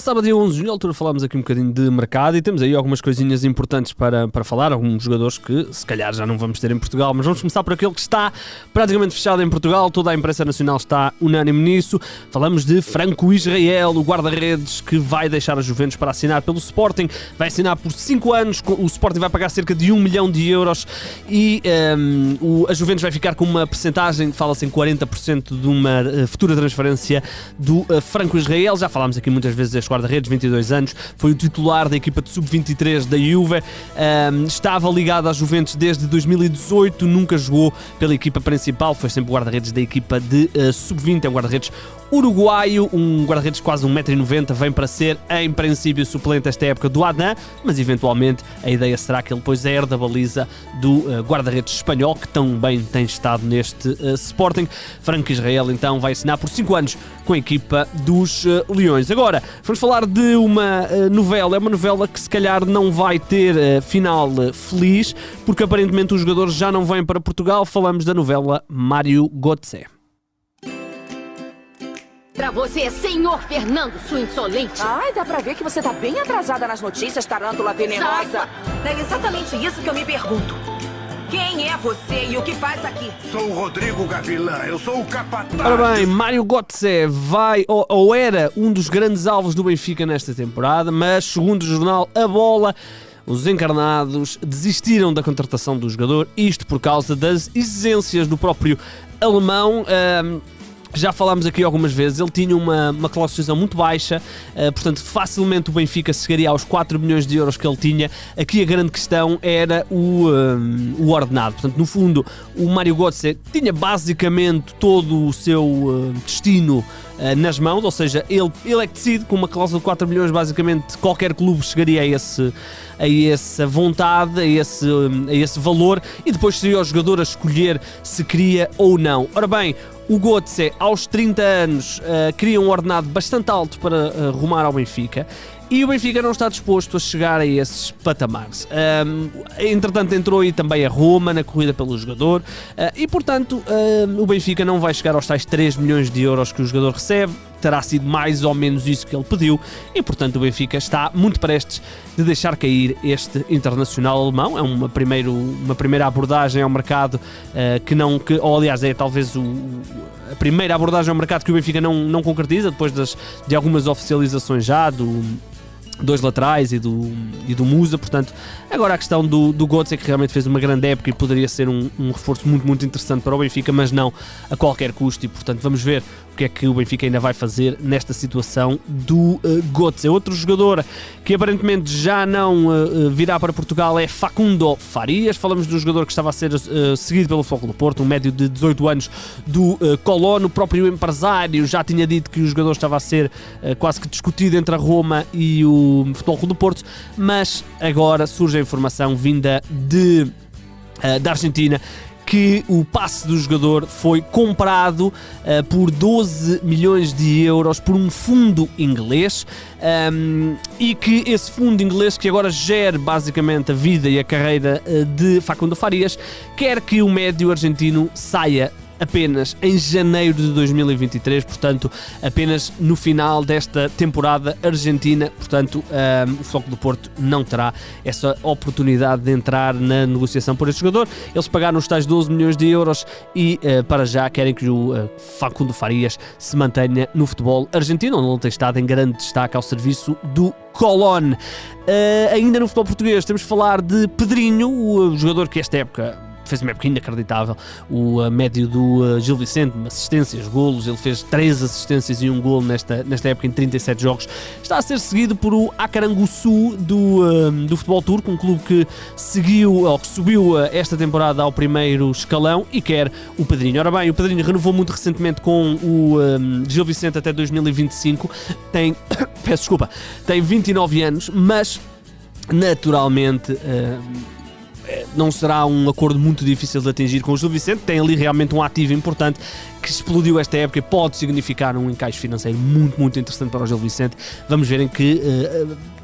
sábado, dia 11 de junho, à altura falámos aqui um bocadinho de mercado e temos aí algumas coisinhas importantes para falar, alguns jogadores que se calhar já não vamos ter em Portugal, mas vamos começar por aquele que está praticamente fechado em Portugal, toda a imprensa nacional está unânime nisso. Falamos de Franco Israel, o guarda-redes que vai deixar a Juventus para assinar pelo Sporting, vai assinar por 5 anos, o Sporting vai pagar cerca de 1 milhão de euros e a Juventus vai ficar com uma percentagem, fala-se em 40% de uma futura transferência do Franco Israel. Já falámos aqui muitas vezes deste guarda-redes, 22 anos, foi o titular da equipa de sub-23 da Juve, estava ligado à Juventus desde 2018, nunca jogou pela equipa principal, foi sempre guarda-redes da equipa de sub-20, é um guarda-redes uruguaio, um guarda-redes quase 1,90 m, vem para ser, em princípio, suplente esta época do Adnan, mas eventualmente a ideia será que ele depois herde a baliza do guarda-redes espanhol, que também tem estado neste Sporting. Franco Israel, então, vai assinar por 5 anos com a equipa dos Leões. Agora, vamos falar de uma novela, é uma novela que se calhar não vai ter final feliz, porque aparentemente os jogadores já não vêm para Portugal. Falamos da novela Mário Götze. Pra você, senhor Fernando, sua insolente. Ai, dá pra ver que você tá bem atrasada nas notícias, tarântula venenosa. É exatamente isso que eu me pergunto. Quem é você e o que faz aqui? Sou o Rodrigo Gavilã, eu sou o capataz. Ora bem, Mário Götze vai, ou era um dos grandes alvos do Benfica nesta temporada, mas segundo o jornal A Bola, os encarnados desistiram da contratação do jogador, isto por causa das exigências do próprio alemão. Já falámos aqui algumas vezes, ele tinha uma cláusula muito baixa, portanto facilmente o Benfica chegaria aos 4 milhões de euros que ele tinha. Aqui a grande questão era o ordenado, portanto no fundo o Mário Götze tinha basicamente todo o seu destino nas mãos, ou seja, ele é que decide, com uma cláusula de 4 milhões basicamente qualquer clube chegaria a essa vontade, a esse valor, e depois seria o jogador a escolher se queria ou não. Ora bem, o Götze, aos 30 anos, queria um ordenado bastante alto para rumar ao Benfica, e o Benfica não está disposto a chegar a esses patamares. Entretanto, entrou aí também a Roma na corrida pelo jogador, e portanto o Benfica não vai chegar aos tais 3 milhões de euros que o jogador recebe. Terá sido mais ou menos isso que ele pediu, e portanto o Benfica está muito prestes de deixar cair este internacional alemão. É uma primeira abordagem ao mercado, ou aliás é talvez a primeira abordagem ao mercado que o Benfica não concretiza, depois de algumas oficializações já dois laterais e do Musa. Portanto, agora a questão do Götze, que realmente fez uma grande época e poderia ser um reforço muito, muito interessante para o Benfica, mas não a qualquer custo, e portanto vamos ver o que é que o Benfica ainda vai fazer nesta situação do Götze. Outro jogador que aparentemente já não virá para Portugal é Facundo Farias. Falamos de um jogador que estava a ser seguido pelo Futebol Clube do Porto, um médio de 18 anos do Colón. O próprio empresário já tinha dito que o jogador estava a ser quase que discutido entre a Roma e o Futebol Clube do Porto, mas agora surge a informação vinda da Argentina que o passe do jogador foi comprado por 12 milhões de euros por um fundo inglês, e que esse fundo inglês, que agora gera basicamente a vida e a carreira de Facundo Farias, quer que o médio argentino saia apenas em janeiro de 2023, portanto apenas no final desta temporada argentina. Portanto o Futebol Clube do Porto não terá essa oportunidade de entrar na negociação por este jogador. Eles pagaram os tais 12 milhões de euros e para já querem que o Facundo Farias se mantenha no futebol argentino, onde ele tem estado em grande destaque ao serviço do Colón. Ainda no futebol português temos de falar de Pedrinho, o jogador que esta época fez uma época inacreditável, o médio do Gil Vicente, assistências, golos. Ele fez 3 assistências e 1 golo nesta época em 37 jogos. Está a ser seguido por o Akaranguçu do futebol turco, um clube que subiu esta temporada ao primeiro escalão e quer o Pedrinho. Ora bem, o Pedrinho renovou muito recentemente com o Gil Vicente até 2025, tem 29 anos, mas naturalmente não será um acordo muito difícil de atingir com o Gil Vicente. Tem ali realmente um ativo importante que explodiu esta época e pode significar um encaixe financeiro muito, muito interessante para o Gil Vicente. Vamos ver em que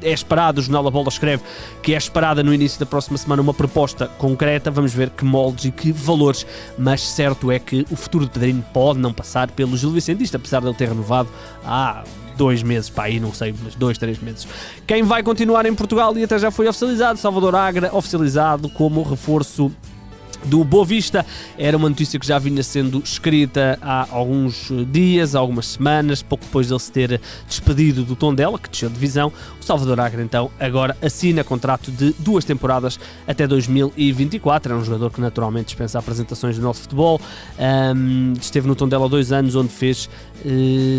é esperado, o jornal A Bola escreve que é esperada no início da próxima semana uma proposta concreta. Vamos ver que moldes e que valores, mas certo é que o futuro de Pedrinho pode não passar pelo Gil Vicente, isto apesar de ele ter renovado há 2 meses, pá, aí não sei, mas 2, 3 meses. Quem vai continuar em Portugal e até já foi oficializado, Salvador Agra, oficializado como reforço do Boa Vista. Era uma notícia que já vinha sendo escrita há alguns dias, há algumas semanas, pouco depois dele se ter despedido do Tondela, que desceu de divisão. O Salvador Agra, então, agora assina contrato de 2 temporadas até 2024. É um jogador que naturalmente dispensa apresentações do nosso futebol. Esteve no Tondela há 2 anos, onde fez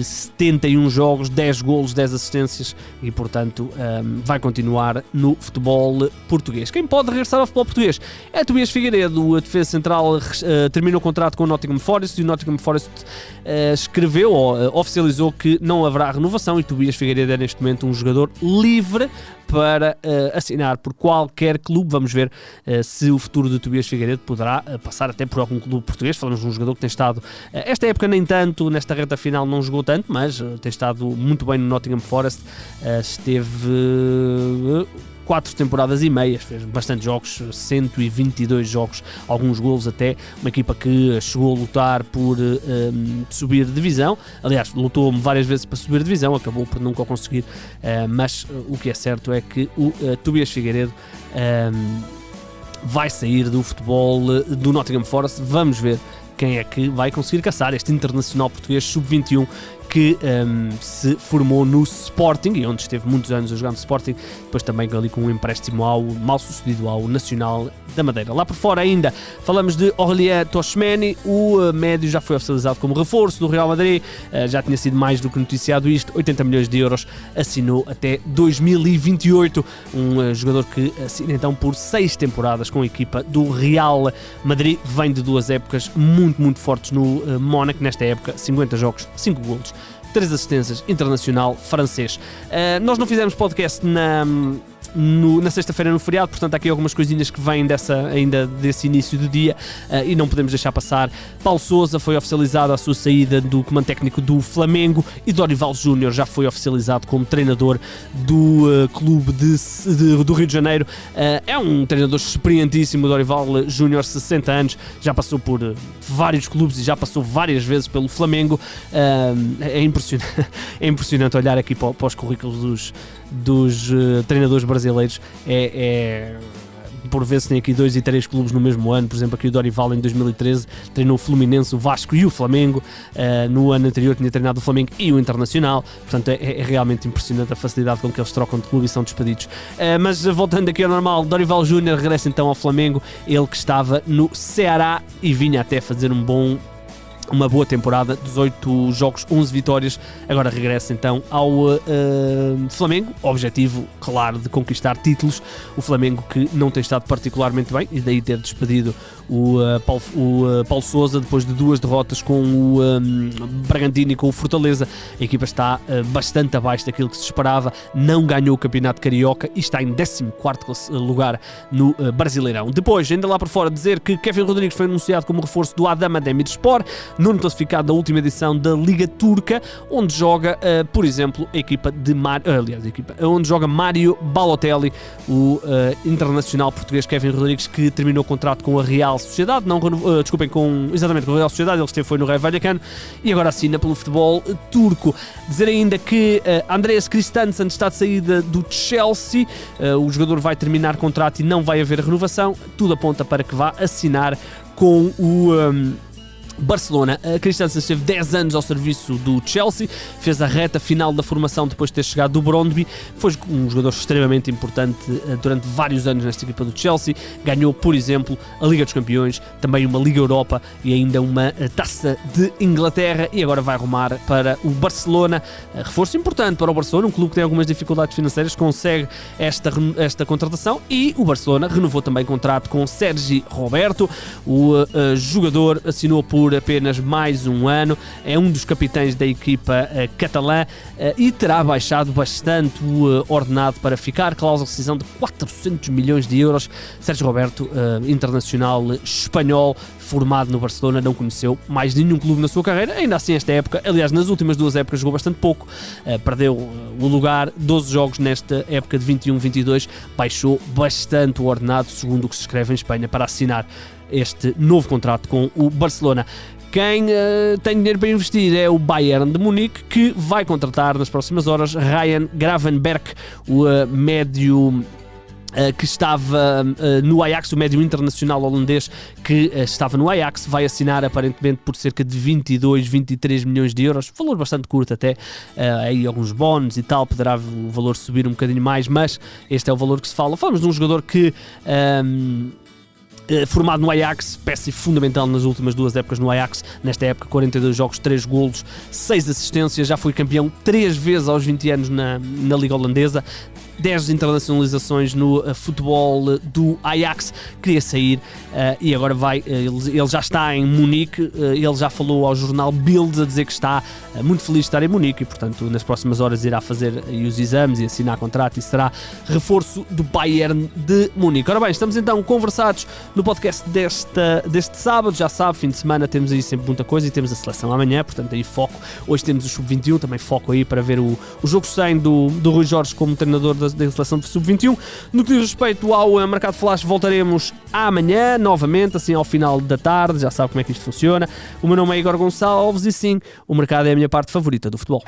71 jogos, 10 golos, 10 assistências e, portanto, vai continuar no futebol português. Quem pode regressar ao futebol português é Tobias Figueiredo. A defesa central terminou o contrato com o Nottingham Forest e o Nottingham Forest escreveu ou oficializou que não haverá renovação, e Tobias Figueiredo é neste momento um jogador livre para assinar por qualquer clube. Vamos ver se o futuro de Tobias Figueiredo poderá passar até por algum clube português. Falamos de um jogador que tem estado, esta época nem tanto, nesta reta final não jogou tanto, mas tem estado muito bem no Nottingham Forest. Esteve 4 temporadas e meias, fez bastante jogos, 122 jogos, alguns golos até, uma equipa que chegou a lutar por subir de divisão. Aliás, lutou várias vezes para subir de divisão, acabou por nunca o conseguir, mas o que é certo é que o Tobias Figueiredo vai sair do futebol do Nottingham Forest. Vamos ver quem é que vai conseguir caçar este internacional português sub-21 que se formou no Sporting e onde esteve muitos anos a jogar no Sporting, depois também ali com um empréstimo mal sucedido ao Nacional da Madeira. Lá por fora ainda falamos de Aurélien Tchouameni, o médio já foi oficializado como reforço do Real Madrid, já tinha sido mais do que noticiado isto, 80 milhões de euros, assinou até 2028, um jogador que assina então por 6 temporadas com a equipa do Real Madrid, vem de 2 épocas muito fortes no Mónaco, nesta época 50 jogos, 5 golos, 3 assistências, internacional francês. Nós não fizemos podcast na sexta-feira no feriado, portanto há aqui algumas coisinhas que vêm ainda desse início do dia e não podemos deixar passar. Paulo Sousa foi oficializado a sua saída do comando técnico do Flamengo e Dorival Júnior já foi oficializado como treinador do clube do Rio de Janeiro. É um treinador experientíssimo, Dorival Júnior, 60 anos, já passou por vários clubes e já passou várias vezes pelo Flamengo. É impressionante olhar aqui para os currículos dos treinadores brasileiros. Por vezes tem aqui 2 e 3 clubes no mesmo ano. Por exemplo, aqui o Dorival em 2013 treinou o Fluminense, o Vasco e o Flamengo. No ano anterior tinha treinado o Flamengo e o Internacional. Portanto é realmente impressionante a facilidade com que eles trocam de clube e são despedidos. Mas voltando aqui ao normal, Dorival Júnior regressa então ao Flamengo, ele que estava no Ceará e vinha até fazer uma boa temporada, 18 jogos, 11 vitórias, agora regressa então ao Flamengo, objetivo claro de conquistar títulos, o Flamengo que não tem estado particularmente bem e daí ter despedido o Paulo Sousa depois de 2 derrotas com o Bragantino e com o Fortaleza. A equipa está bastante abaixo daquilo que se esperava, não ganhou o Campeonato Carioca e está em 14º lugar no Brasileirão. Depois, ainda lá por fora, dizer que Kevin Rodrigues foi anunciado como reforço do Adana Demirspor, nono classificado da última edição da Liga Turca, onde joga, por exemplo, a equipa de onde joga Mário Balotelli, o internacional português Kevin Rodrigues, que terminou o contrato com a Real Sociedade, com a Real Sociedade, ele esteve no Rayo Vallecano e agora assina pelo futebol turco. Dizer ainda que Andreas Christensen está de saída do Chelsea, o jogador vai terminar contrato e não vai haver renovação, tudo aponta para que vá assinar com o Barcelona. A Christensen esteve 10 anos ao serviço do Chelsea, fez a reta final da formação depois de ter chegado do Brøndby, foi um jogador extremamente importante durante vários anos nesta equipa do Chelsea, ganhou, por exemplo, a Liga dos Campeões, também uma Liga Europa e ainda uma Taça de Inglaterra, e agora vai rumar para o Barcelona. Reforço importante para o Barcelona, um clube que tem algumas dificuldades financeiras, consegue esta contratação, e o Barcelona renovou também contrato com Sergi Roberto, o jogador assinou por apenas mais um ano, é um dos capitães da equipa catalã e terá baixado bastante o ordenado para ficar, cláusula de rescisão de 400 milhões de euros. Sérgio Roberto, internacional espanhol, formado no Barcelona, não conheceu mais nenhum clube na sua carreira, ainda assim esta época, aliás nas últimas 2 épocas jogou bastante pouco, perdeu o lugar, 12 jogos nesta época de 21-22, baixou bastante o ordenado, segundo o que se escreve em Espanha, para assinar este novo contrato com o Barcelona. Quem tem dinheiro para investir é o Bayern de Munique, que vai contratar nas próximas horas Ryan Gravenberch, o médio que estava no Ajax, o médio internacional holandês que estava no Ajax, vai assinar aparentemente por cerca de 22, 23 milhões de euros, valor bastante curto até, aí alguns bónus e tal, poderá o valor subir um bocadinho mais, mas este é o valor que se fala. Falamos de um jogador que... formado no Ajax, peça fundamental nas últimas 2 épocas no Ajax, nesta época 42 jogos, 3 golos, 6 assistências, já foi campeão 3 vezes aos 20 anos na Liga Holandesa, 10 internacionalizações no futebol do Ajax, queria sair e agora vai, ele já está em Munique, ele já falou ao jornal Bild a dizer que está muito feliz de estar em Munique e portanto nas próximas horas irá fazer os exames e assinar contrato e será reforço do Bayern de Munique. Ora bem, estamos então conversados no podcast deste sábado, já sabe, fim de semana temos aí sempre muita coisa e temos a seleção amanhã, portanto aí foco, hoje temos o Sub-21, também foco aí para ver o jogo 100 do Rui Jorge como treinador da seleção de Sub-21. No que diz respeito ao Mercado Flash, voltaremos amanhã, novamente, assim ao final da tarde, já sabe como é que isto funciona. O meu nome é Igor Gonçalves e sim, o mercado é a minha parte favorita do futebol.